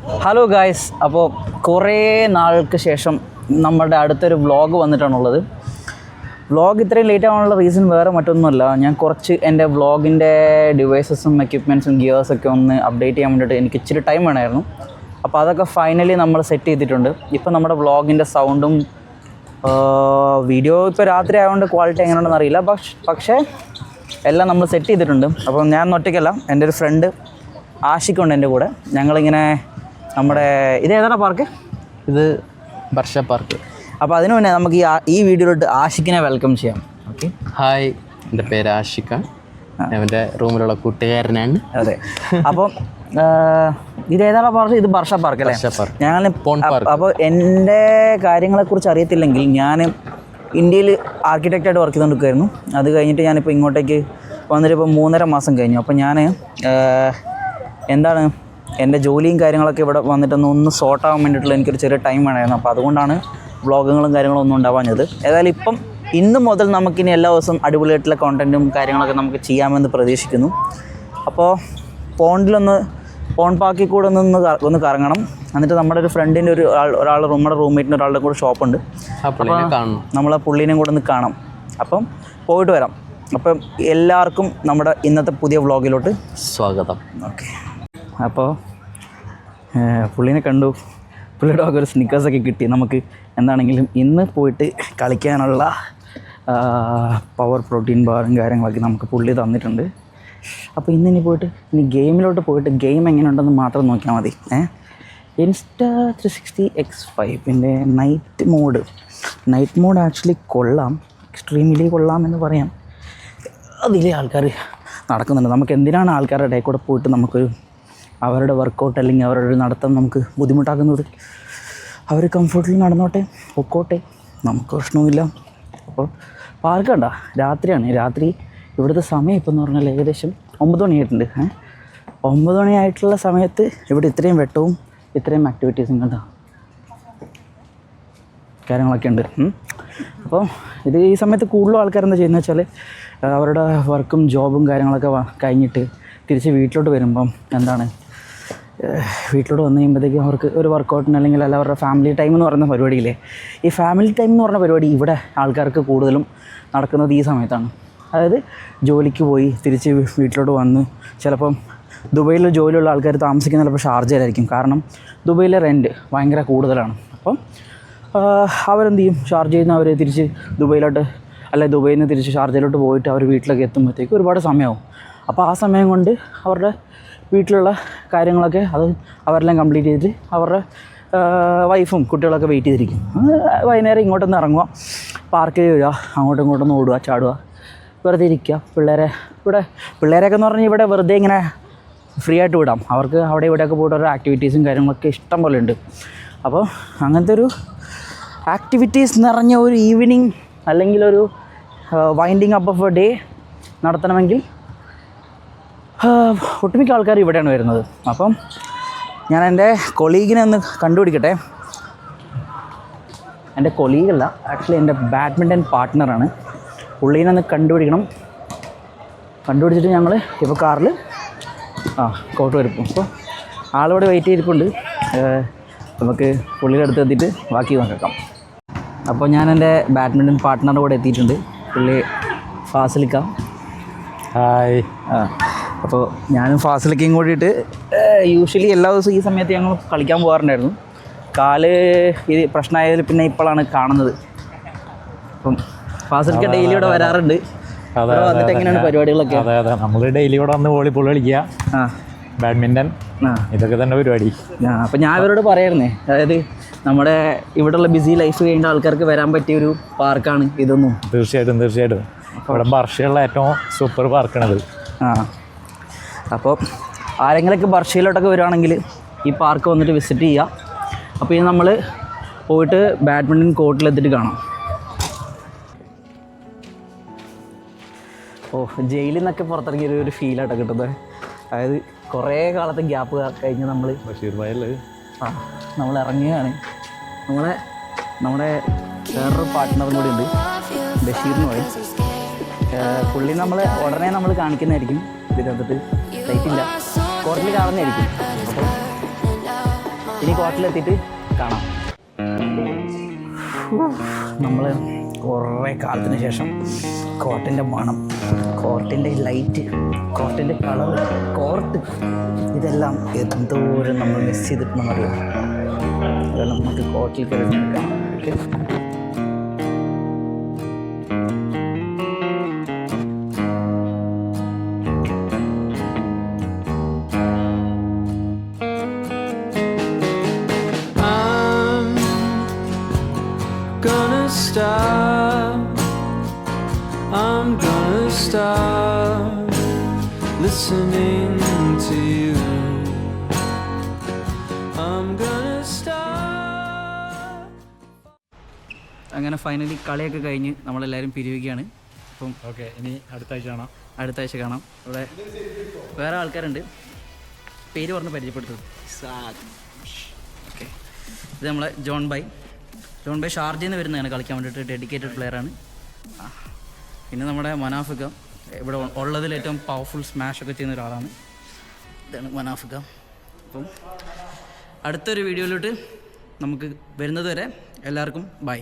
Hello guys, അപ്പോൾ കുറേ നാൾക്ക് ശേഷം നമ്മുടെ അടുത്തൊരു വ്ളോഗ് വന്നിട്ടാണുള്ളത്. വ്ളോഗ് ഇത്രയും ലേറ്റ് ആവാനുള്ള റീസൺ വേറെ മറ്റൊന്നുമല്ല. ഞാൻ കുറച്ച് എൻ്റെ വ്ളോഗിൻ്റെ ഡിവൈസസും എക്യുപ്മെൻറ്റ്സും ഗിയേഴ്സൊക്കെ ഒന്ന് അപ്ഡേറ്റ് ചെയ്യാൻ വേണ്ടിയിട്ട് എനിക്ക് ഇച്ചിരി ടൈം വേണമായിരുന്നു. അപ്പോൾ അതൊക്കെ ഫൈനലി നമ്മൾ സെറ്റ് ചെയ്തിട്ടുണ്ട്. ഇപ്പോൾ നമ്മുടെ വ്ളോഗിൻ്റെ സൗണ്ടും വീഡിയോ ഇപ്പോൾ രാത്രി ആയതുകൊണ്ട് ക്വാളിറ്റി എങ്ങനെയുണ്ടെന്ന് അറിയില്ല, പക്ഷേ എല്ലാം നമ്മൾ സെറ്റ് ചെയ്തിട്ടുണ്ട്. അപ്പോൾ ഞാൻ ഒറ്റയ്ക്കല്ല, എൻ്റെ ഒരു ഫ്രണ്ട് ആഷിക്കുണ്ട് എൻ്റെ കൂടെ. ഞങ്ങളിങ്ങനെ നമ്മുടെ ഇത് ഏതാണ് പാർക്ക്? ഇത് വർഷ പാർക്ക്. അപ്പോൾ അതിനു മുന്നേ നമുക്ക് ഈ വീഡിയോയിലോട്ട് ആഷിക്കിനെ വെൽക്കം ചെയ്യാം. ഓക്കെ, ഹായ്, എൻ്റെ പേര് ആഷിഖാണ്. എൻ്റെ റൂമിലുള്ള കൂട്ടുകാരനാണ്. അതെ. അപ്പം ഇത് ഏതാണ് പാർക്ക്? ഇത് വർഷ പാർക്ക് അല്ലേ? ഞാൻ അപ്പോൾ എൻ്റെ കാര്യങ്ങളെക്കുറിച്ച് അറിയത്തില്ലെങ്കിൽ, ഞാൻ ഇന്ത്യയിൽ ആർക്കിടെക്റ്റായിട്ട് വർക്ക് ചെയ്തുകൊണ്ടിരിക്കുകയായിരുന്നു. അത് കഴിഞ്ഞിട്ട് ഞാനിപ്പോൾ ഇങ്ങോട്ടേക്ക് വന്നിട്ട് ഇപ്പോൾ 3.5 മാസം കഴിഞ്ഞു. അപ്പോൾ ഞാൻ എന്താണ് എൻ്റെ ജോലിയും കാര്യങ്ങളൊക്കെ ഇവിടെ വന്നിട്ടൊന്ന് സോർട്ട് ആവാൻ വേണ്ടിയിട്ടുള്ള എനിക്കൊരു ചെറിയ ടൈം വേണമായിരുന്നു. അപ്പോൾ അതുകൊണ്ടാണ് വ്ളോഗുകളും കാര്യങ്ങളും ഒന്നും ഉണ്ടാവാഞ്ഞത്. ഏതായാലും ഇന്ന് മുതൽ നമുക്കിനി എല്ലാ ദിവസവും അടിപൊളിയായിട്ടുള്ള കോണ്ടൻറ്റും കാര്യങ്ങളൊക്കെ നമുക്ക് ചെയ്യാമെന്ന് പ്രതീക്ഷിക്കുന്നു. അപ്പോൾ പോണ്ട് പാർക്കിൽ കൂടെ ഒന്ന് കറങ്ങണം. എന്നിട്ട് നമ്മുടെ ഒരു ഫ്രണ്ടിൻ്റെ ഒരാൾ നമ്മുടെ റൂംമേറ്റിൻ്റെ ഒരാളുടെ കൂടെ ഷോപ്പുണ്ട്. അപ്പോൾ നമ്മളെ പുള്ളീനെയും കൂടെ ഒന്ന് കാണാം. അപ്പം പോയിട്ട് വരാം. അപ്പം എല്ലാവർക്കും നമ്മുടെ ഇന്നത്തെ പുതിയ വ്ളോഗിലോട്ട് സ്വാഗതം. ഓക്കെ, അപ്പോൾ പുള്ളീനെ കണ്ടു. പുള്ളിയുടെ ഒരു സ്നിക്കേഴ്സൊക്കെ കിട്ടി. നമുക്ക് എന്താണെങ്കിലും ഇന്ന് പോയിട്ട് കളിക്കാനുള്ള പവർ പ്രോട്ടീൻ ബാറും കാര്യങ്ങളൊക്കെ നമുക്ക് പുള്ളി തന്നിട്ടുണ്ട്. അപ്പോൾ ഇനി ഗെയിമിലോട്ട് പോയിട്ട് ഗെയിം എങ്ങനെയുണ്ടെന്ന് മാത്രം നോക്കിയാൽ മതി. Insta 360 X5 night mode actually കൊള്ളാം, എക്സ്ട്രീംലി കൊള്ളാം എന്ന് പറയാം. അതിലെ ആൾക്കാർ നടക്കുന്നുണ്ട്. നമുക്ക് എന്തിനാണ് ആൾക്കാരുടെ ഇടയിൽ കൂടെ പോയിട്ട് നമുക്കൊരു അവരുടെ വർക്കൗട്ട് അല്ലെങ്കിൽ അവരുടെ ഒരു നടത്തം നമുക്ക് ബുദ്ധിമുട്ടാക്കുന്നത്? അവർ കംഫർട്ടിൽ നടന്നോട്ടെ, പൊക്കോട്ടെ, നമുക്ക് പ്രശ്നവുമില്ല. അപ്പോൾ പാർക്ക് കണ്ട രാത്രിയാണ്. രാത്രി ഇവിടുത്തെ സമയം ഇപ്പം എന്ന് പറഞ്ഞാൽ ഏകദേശം 9 മണിയായിട്ടുണ്ട്. 9 മണിയായിട്ടുള്ള സമയത്ത് ഇവിടെ ഇത്രയും വെട്ടവും ഇത്രയും ആക്ടിവിറ്റീസും കണ്ട കാര്യങ്ങളൊക്കെ ഉണ്ട്. അപ്പോൾ ഈ സമയത്ത് കൂടുതലും ആൾക്കാരെന്താ ചെയ്യുന്നത് വെച്ചാൽ അവരുടെ വർക്കും ജോബും കാര്യങ്ങളൊക്കെ കഴിഞ്ഞിട്ട് തിരിച്ച് വീട്ടിലോട്ട് വരുമ്പം വീട്ടിലോട്ട് വന്നു കഴിയുമ്പോഴത്തേക്കും അവർക്ക് ഒരു വർക്കൗട്ടിന് അല്ലെങ്കിൽ അവരുടെ ഫാമിലി ടൈം എന്ന് പറയുന്ന പരിപാടിയില്ലേ, ഈ ഫാമിലി ടൈം എന്ന് പറഞ്ഞ പരിപാടി ഇവിടെ ആൾക്കാർക്ക് കൂടുതലും നടക്കുന്നത് ഈ സമയത്താണ്. അതായത് ജോലിക്ക് പോയി തിരിച്ച് വീട്ടിലോട്ട് വന്ന് ചിലപ്പം ദുബൈയിൽ ജോലിയുള്ള ആൾക്കാർ താമസിക്കുന്ന ചിലപ്പോൾ ഷാർജയിലായിരിക്കും. കാരണം ദുബൈയിലെ റെൻറ്റ് ഭയങ്കര കൂടുതലാണ്. അപ്പം അവരെന്ത് ചെയ്യും, ഷാർജയിൽ നിന്ന് അവർ തിരിച്ച് ദുബൈയിൽ നിന്ന് തിരിച്ച് ഷാർജയിലോട്ട് പോയിട്ട് അവർ വീട്ടിലൊക്കെ എത്തുമ്പോഴത്തേക്ക് ഒരുപാട് സമയമാവും. അപ്പോൾ ആ സമയം കൊണ്ട് അവരുടെ വീട്ടിലുള്ള കാര്യങ്ങളൊക്കെ അവരെല്ലാം കംപ്ലീറ്റ് ചെയ്തിട്ട് അവരുടെ വൈഫും കുട്ടികളൊക്കെ വെയിറ്റ് ചെയ്തിരിക്കും. വൈകുന്നേരം ഇങ്ങോട്ടൊന്ന് ഇറങ്ങുക, പാർക്കിൽ വരിക, അങ്ങോട്ടും ഇങ്ങോട്ടൊന്ന് ഓടുക, ചാടുക, വെറുതെ ഇരിക്കുക. പിള്ളേരെയൊക്കെ എന്ന് പറഞ്ഞാൽ ഇവിടെ വെറുതെ ഇങ്ങനെ ഫ്രീ ആയിട്ട് വിടാം. അവർക്ക് അവിടെ ഇവിടെയൊക്കെ പോയിട്ട് ഓരോ ആക്ടിവിറ്റീസും കാര്യങ്ങളൊക്കെ ഇഷ്ടം പോലെ ഉണ്ട്. അപ്പോൾ അങ്ങനത്തെ ഒരു ആക്ടിവിറ്റീസ് നിറഞ്ഞ ഒരു ഈവനിങ് അല്ലെങ്കിൽ ഒരു winding up of A day നടത്തണമെങ്കിൽ ഒട്ടുമിക്ക ആൾക്കാർ ഇവിടെയാണ് വരുന്നത്. അപ്പം ഞാൻ എൻ്റെ കൊളീഗിനെ ഒന്ന് കണ്ടുപിടിക്കട്ടെ. എൻ്റെ കൊളീഗല്ല, ആക്ച്വലി എൻ്റെ ബാഡ്മിൻ്റൺ പാർട്ട്ണറാണ്. പുള്ളീനെ ഒന്ന് കണ്ടുപിടിച്ചിട്ട് ഞങ്ങൾ ഇപ്പോൾ കാറിൽ കോട്ട് വരപ്പും. അപ്പോൾ ആളിവിടെ വെയിറ്റ് ചെയ്തിരിപ്പുണ്ട്. നമുക്ക് പുള്ളിയുടെ അടുത്ത് എത്തിയിട്ട് ബാക്കി നോക്കാം. അപ്പോൾ ഞാൻ എൻ്റെ ബാഡ്മിൻ്റൺ പാർട്ട്ണറുടെ കൂടെ എത്തിയിട്ടുണ്ട്. പുള്ളി ഫാസിലിക്ക. ഹായ്. അപ്പോൾ ഞാനും ഫാസിലിക്കയും കൂടിയിട്ട് യൂഷ്വലി എല്ലാ ദിവസവും ഈ സമയത്ത് ഞങ്ങൾ കളിക്കാൻ പോകാറുണ്ടായിരുന്നു. കാല് ഇത് പ്രശ്നമായതിൽ പിന്നെ ഇപ്പോഴാണ് കാണുന്നത്. അപ്പം ഫാസിലിക്ക ഡെയിലി ഇവിടെ വരാറുണ്ട്. വന്നിട്ട് എങ്ങനെയാണ് പരിപാടികളൊക്കെ? അതെ, നമ്മൾ ഡെയിലി ഇവിടെ വന്ന് വോളിബോൾ കളിക്കുക, ബാഡ്മിൻ്റൺ, ഇതൊക്കെ തന്നെ പരിപാടി. അപ്പോൾ ഞാൻ ഇവരോട് പറയായിരുന്നേ, അതായത് നമ്മുടെ ഇവിടെയുള്ള ബിസി ലൈഫ് കഴിഞ്ഞ ആൾക്കാർക്ക് വരാൻ പറ്റിയൊരു പാർക്കാണ് ഇതൊന്നും. തീർച്ചയായിട്ടും ഇവിടെ ബർഷയുള്ള ഏറ്റവും സൂപ്പർ പാർക്കാണത്. അപ്പോൾ ആരെങ്കിലൊക്കെ ബർഷയിലോട്ടൊക്കെ വരുവാണെങ്കിൽ ഈ പാർക്ക് വന്നിട്ട് വിസിറ്റ് ചെയ്യുക. അപ്പോൾ ഇത് നമ്മൾ പോയിട്ട് ബാഡ്മിൻ്റൺ കോർട്ടിലെത്തിയിട്ട് കാണാം. ജയിലിൽ നിന്നൊക്കെ പുറത്തിറങ്ങിയൊരു ഫീലായിട്ടാണ് കിട്ടുന്നത്. അതായത് കുറേ കാലത്തെ ഗ്യാപ്പ് കഴിഞ്ഞ് നമ്മൾ ഇറങ്ങുകയാണ്. നമ്മുടെ വേറൊരു പാർട്ട്ണറും കൂടി ഉണ്ട്, ബഷീർ എന്ന് പറയും. പുള്ളി ഉടനെ നമ്മൾ കാണിക്കുന്നതായിരിക്കും. ഇതിനകത്തിട്ട് ലൈറ്റില്ല, കോർട്ടിൽ കാണുന്നതായിരിക്കും. അപ്പോൾ ഇനി കോർട്ടിലെത്തിയിട്ട് കാണാം. നമ്മൾ കുറേ കാലത്തിന് ശേഷം കോർട്ടിൻ്റെ മണം, കോർട്ടിൻ്റെ ലൈറ്റ്, കോർട്ടിൻ്റെ കളർ, കോർട്ട്, ഇതെല്ലാം എന്തോരം നമ്മൾ മിസ് ചെയ്തിട്ടുണ്ടെന്ന് അറിയാം. അതെല്ലാം നമുക്ക് കോർട്ടിൽ കയറി നിൽക്കാം. Okay, I'm gonna stop listening to you. I'm gonna stop. അങ്ങനെ ഫൈനലി കളിയൊക്കെ കഴിഞ്ഞ് നമ്മളെല്ലാവരും പിരിയുകയാണ്. അപ്പം ഓക്കെ, ഇനി അടുത്ത ആഴ്ച കാണാം. അടുത്ത ആഴ്ച കാണാം. ഇവിടെ വേറെ ആൾക്കാരുണ്ട്, പേര് പറഞ്ഞ് പരിചയപ്പെടുത്തും. ഓക്കെ, ഇത് നമ്മളെ ജോൺ ബൈ ഷാർജയിൽ നിന്ന് വരുന്നതാണ് കളിക്കാൻ വേണ്ടിയിട്ട്. ഡെഡിക്കേറ്റഡ് പ്ലെയറാണ്. പിന്നെ നമ്മുടെ മനാഫിക്ക, ഇവിടെ ഉള്ളതിൽ ഏറ്റവും പവർഫുൾ സ്മാഷൊക്കെ ചെയ്യുന്ന ഒരാളാണ്. ഇതാണ് മനാഫിക്ക. അപ്പം അടുത്തൊരു വീഡിയോയിലോട്ട് നമുക്ക് വരുന്നത് വരെ എല്ലാവർക്കും ബൈ.